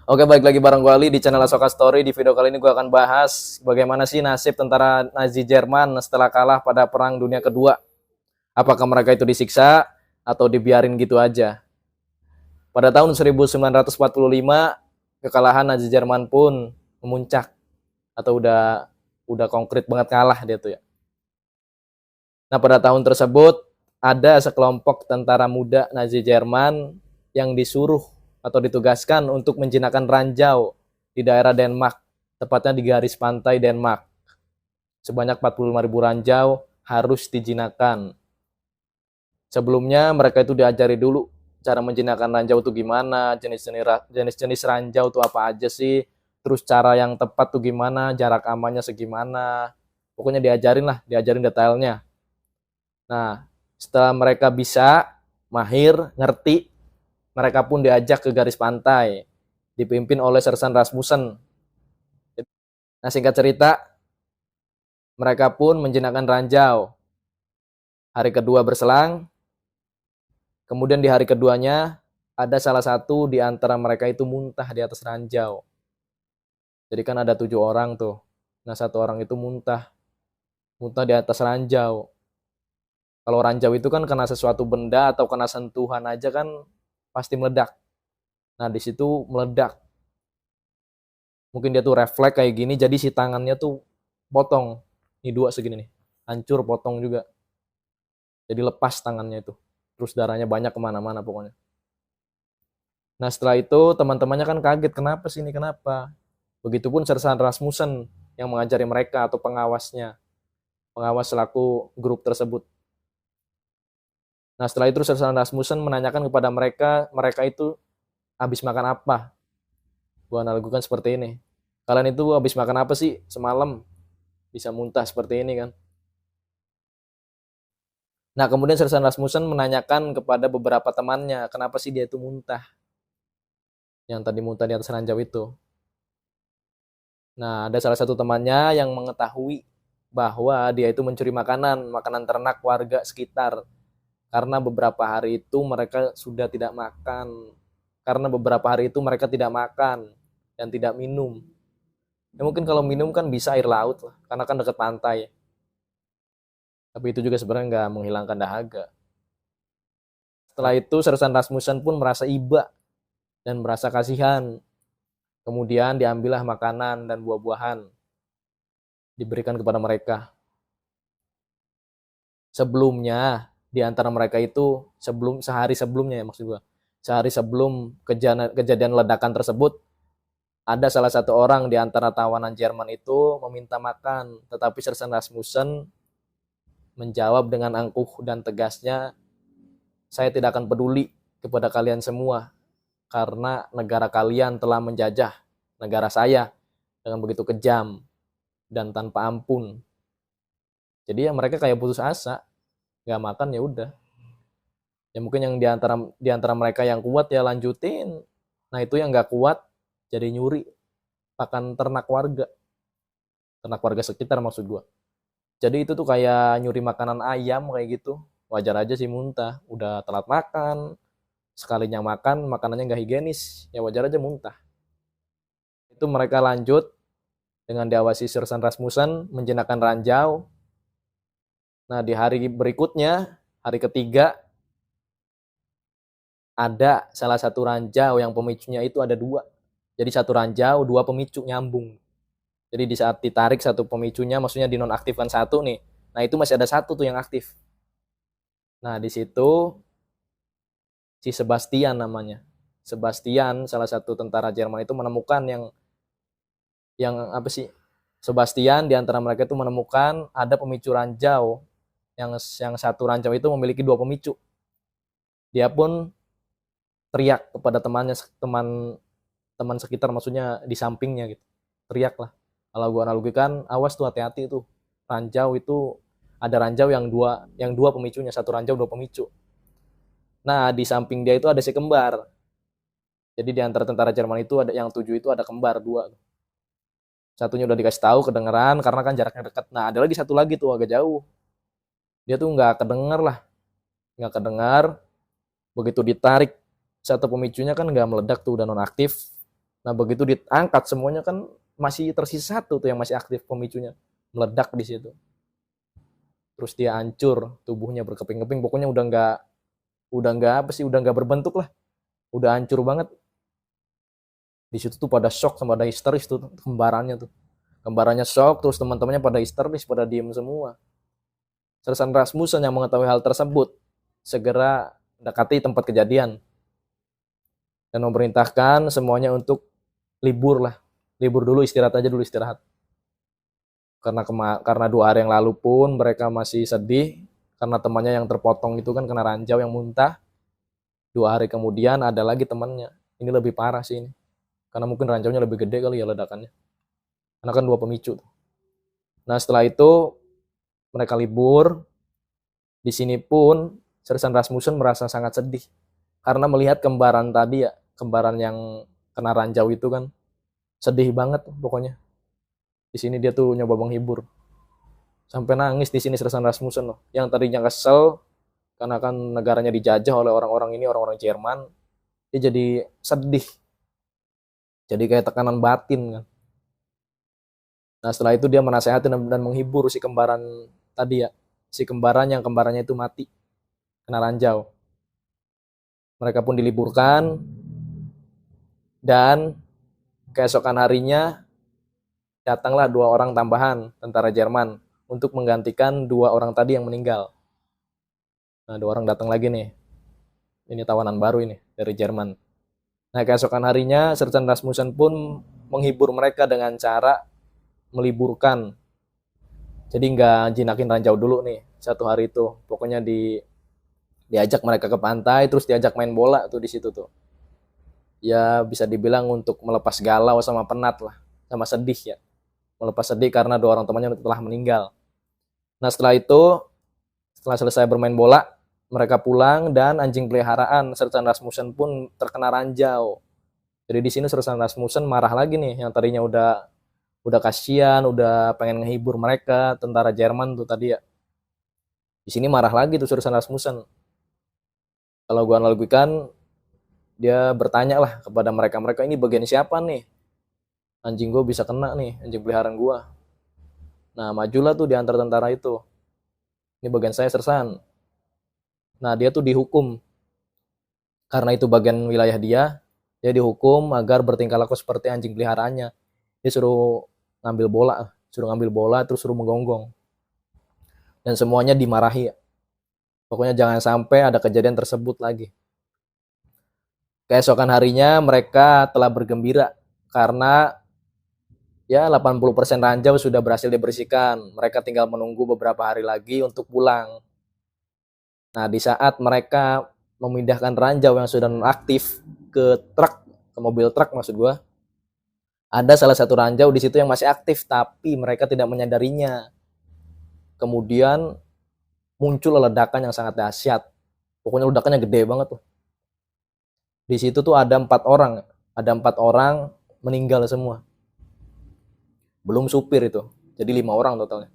Oke, balik lagi bareng gue Ali di channel Asoka Story. Di video kali ini gue akan bahas bagaimana sih nasib tentara Nazi Jerman setelah kalah pada Perang Dunia Kedua. Apakah mereka itu disiksa atau dibiarin gitu aja? Pada tahun 1945, kekalahan Nazi Jerman pun memuncak atau udah konkret banget kalah dia tuh ya. Nah, pada tahun tersebut ada sekelompok tentara muda Nazi Jerman yang disuruh atau ditugaskan untuk menjinakkan ranjau di daerah Denmark, tepatnya di garis pantai Denmark. Sebanyak 45.000 ranjau harus dijinakkan. Sebelumnya mereka itu diajari dulu cara menjinakkan ranjau itu gimana, jenis-jenis ranjau itu apa aja sih, terus cara yang tepat tuh gimana, jarak amannya segimana. Pokoknya diajarin detailnya. Nah, setelah mereka bisa, mahir, ngerti, mereka pun diajak ke garis pantai, dipimpin oleh Sersan Rasmussen. Nah, singkat cerita, mereka pun menjinakkan ranjau. Hari kedua berselang, kemudian di hari keduanya, ada salah satu di antara mereka itu muntah di atas ranjau. Jadi kan ada 7 orang tuh. Nah, satu orang itu muntah di atas ranjau. Kalau ranjau itu kan kena sesuatu benda atau kena sentuhan aja kan pasti meledak. Nah, di situ meledak. Mungkin dia tuh refleks kayak gini, jadi si tangannya tuh potong. Ini 2 segini nih. Hancur, potong juga. Jadi lepas tangannya itu. Terus darahnya banyak kemana-mana pokoknya. Nah, setelah itu teman-temannya kan kaget. Kenapa sih ini, kenapa? Begitupun Sersan Rasmussen yang mengajari mereka atau pengawasnya. Pengawas selaku grup tersebut. Nah, setelah itu Sersan Rasmussen menanyakan kepada mereka itu habis makan apa? Gua analogikan seperti ini. Kalian itu habis makan apa sih semalam? Bisa muntah seperti ini kan? Nah, kemudian Sersan Rasmussen menanyakan kepada beberapa temannya, kenapa sih dia itu muntah? Yang tadi muntah di atas ranjau itu. Nah, ada salah satu temannya yang mengetahui bahwa dia itu mencuri makanan ternak warga sekitar. Karena beberapa hari itu mereka sudah tidak makan. Karena beberapa hari itu mereka tidak makan dan tidak minum. Ya mungkin kalau minum kan bisa air laut lah, karena kan dekat pantai. Tapi itu juga sebenarnya nggak menghilangkan dahaga. Setelah itu Sersan Rasmussen pun merasa iba dan merasa kasihan. Kemudian diambillah makanan dan buah-buahan diberikan kepada mereka. Sebelumnya di antara mereka itu sehari sebelumnya ya maksud gua. Sehari sebelum kejadian ledakan tersebut, ada salah satu orang di antara tawanan Jerman itu meminta makan, tetapi Sersan Rasmussen menjawab dengan angkuh dan tegasnya, saya tidak akan peduli kepada kalian semua, karena negara kalian telah menjajah negara saya dengan begitu kejam dan tanpa ampun. Jadi ya mereka kayak putus asa, nggak makan ya udah. Ya mungkin yang di antara mereka yang kuat ya lanjutin. Nah itu yang nggak kuat jadi nyuri pakan ternak warga sekitar maksud gua. Jadi itu tuh kayak nyuri makanan ayam kayak gitu. Wajar aja sih muntah. Udah telat makan, sekalinya makan makanannya nggak higienis, ya wajar aja muntah. Itu mereka lanjut dengan diawasi Sersan Rasmussen menjinakkan ranjau. Nah di hari berikutnya, hari ketiga, ada salah satu ranjau yang pemicunya itu ada 2. Jadi satu ranjau 2 pemicu nyambung. Jadi di saat ditarik satu pemicunya, maksudnya dinonaktifkan satu nih. Nah itu masih ada satu tuh yang aktif. Nah di situ si Sebastian namanya. Sebastian salah satu tentara Jerman itu menemukan yang apa sih? Sebastian di antara mereka itu menemukan ada pemicu ranjau yang satu ranjau itu memiliki 2 pemicu. Dia pun teriak kepada teman sekitar, maksudnya di sampingnya gitu. Teriak lah. Kalau gua analogikan, awas tuh, hati-hati tuh. Ranjau itu ada ranjau yang dua pemicunya, satu ranjau 2 pemicu. Nah, di samping dia itu ada si kembar. Jadi di antara tentara Jerman itu ada yang 7 itu ada kembar 2. Satunya udah dikasih tahu kedengeran karena kan jaraknya dekat. Nah, ada lagi satu lagi tuh agak jauh. Dia tuh nggak kedenger lah. Nggak kedengar. Begitu ditarik satu pemicunya kan nggak meledak tuh, udah nonaktif. Nah, begitu diangkat semuanya kan masih tersisa satu tuh yang masih aktif pemicunya. Meledak di situ. Terus dia hancur, tubuhnya berkeping-keping, pokoknya udah nggak apa sih, udah nggak berbentuk lah. Udah hancur banget. Di situ tuh pada shock sama pada histeris tuh kembarannya tuh. Kembarannya shock, terus teman-temannya pada histeris, pada diem semua. Sersan Rasmussen yang mengetahui hal tersebut segera mendekati tempat kejadian dan memerintahkan semuanya untuk libur lah. Libur dulu, istirahat aja dulu, istirahat. Karena 2 hari yang lalu pun mereka masih sedih karena temannya yang terpotong itu kan kena ranjau yang muntah. 2 hari kemudian ada lagi temannya. Ini lebih parah sih ini. Karena mungkin ranjaunya lebih gede kali ya ledakannya. Karena kan 2 pemicu. Nah, setelah itu mereka libur. Di sini pun Sersan Rasmussen merasa sangat sedih karena melihat kembaran tadi ya, kembaran yang kena ranjau itu kan sedih banget pokoknya. Di sini dia tuh nyoba menghibur. Sampai nangis di sini Sersan Rasmussen loh. Yang tadinya kesel karena kan negaranya dijajah oleh orang-orang ini, orang-orang Jerman. Dia jadi sedih. Jadi kayak tekanan batin kan. Nah, setelah itu dia menasehati dan menghibur si kembaran tadi ya. Si kembaran yang kembarannya itu mati kena ranjau. Mereka pun diliburkan dan keesokan harinya datanglah 2 orang tambahan tentara Jerman untuk menggantikan 2 orang tadi yang meninggal. Nah, 2 orang datang lagi nih. Ini tawanan baru ini dari Jerman. Nah, keesokan harinya Sersan Rasmussen pun menghibur mereka dengan cara meliburkan. Jadi nggak jinakin ranjau dulu nih 1 hari itu. Pokoknya diajak mereka ke pantai, terus diajak main bola tuh di situ tuh. Ya bisa dibilang untuk melepas galau sama penat lah, sama sedih ya. Melepas sedih karena 2 orang temannya telah meninggal. Nah, setelah selesai bermain bola, mereka pulang dan anjing peliharaan Sersan Rasmussen pun terkena ranjau. Jadi di sini Sersan Rasmussen marah lagi nih, yang tadinya udah kasihan, udah pengen ngehibur mereka tentara Jerman tuh tadi ya. Di sini marah lagi tuh Sersan Rasmussen. Kalau gua analogikan, dia bertanya lah kepada mereka ini bagian siapa nih? Anjing gue bisa kena nih, anjing peliharaan gue. Nah, majulah tuh di antar tentara itu. Ini bagian saya Sersan. Nah, dia tuh dihukum. Karena itu bagian wilayah dia dihukum agar bertingkah laku seperti anjing peliharaannya. Dia suruh ngambil bola, terus suruh menggonggong. Dan semuanya dimarahi. Pokoknya jangan sampai ada kejadian tersebut lagi. Keesokan harinya mereka telah bergembira karena ya 80% ranjau sudah berhasil dibersihkan. Mereka tinggal menunggu beberapa hari lagi untuk pulang. Nah, di saat mereka memindahkan ranjau yang sudah nonaktif ke mobil truk maksud gua, ada salah satu ranjau di situ yang masih aktif tapi mereka tidak menyadarinya. Kemudian muncul ledakan yang sangat dahsyat. Pokoknya ledakannya gede banget tuh. Di situ tuh ada 4 orang meninggal semua. Belum supir itu. Jadi 5 orang totalnya.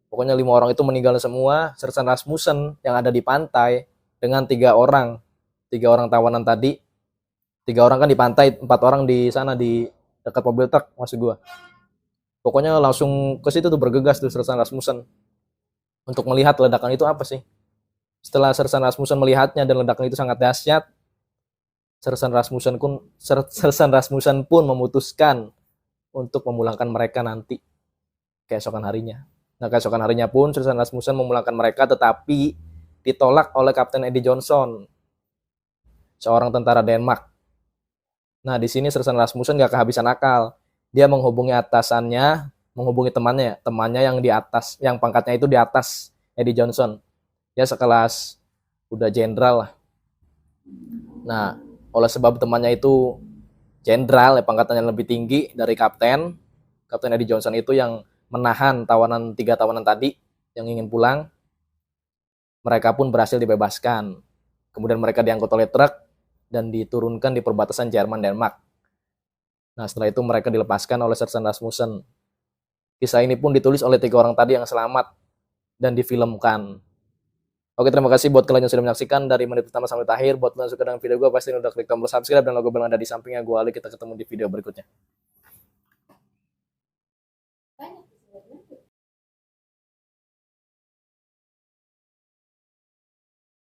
Pokoknya 5 orang itu meninggal semua. Sersan Rasmussen yang ada di pantai dengan 3 orang. 3 orang tawanan tadi. 3 orang kan di pantai, 4 orang di sana di dekat mobil truk maksud gua. Pokoknya langsung ke situ tuh bergegas tuh Sersan Rasmussen untuk melihat ledakan itu apa sih. Setelah Sersan Rasmussen melihatnya dan ledakan itu sangat dahsyat, Sersan Rasmussen pun memutuskan untuk memulangkan mereka nanti keesokan harinya. Nah, keesokan harinya pun Sersan Rasmussen memulangkan mereka tetapi ditolak oleh Kapten Eddie Johnson, seorang tentara Denmark. Nah, di sini Sersan Rasmussen gak kehabisan akal. Dia menghubungi temannya yang di atas, yang pangkatnya itu di atas Eddie Johnson. Dia sekelas udah jenderal lah. Nah, oleh sebab temannya itu jenderal, pangkatannya lebih tinggi dari Kapten Eddie Johnson itu yang menahan 3 tawanan tadi yang ingin pulang. Mereka pun berhasil dibebaskan. Kemudian mereka diangkut oleh truk dan diturunkan di perbatasan Jerman-Denmark. Nah, setelah itu mereka dilepaskan oleh Sersan Rasmussen. Kisah ini pun ditulis oleh 3 orang tadi yang selamat dan difilmkan. Oke, terima kasih buat kalian yang sudah menyaksikan dari menit pertama sampai akhir. Buat kalian yang suka dengan video gue, pasti udah klik tombol subscribe dan logo bel yang ada di sampingnya. Gue Ali, kita ketemu di video berikutnya.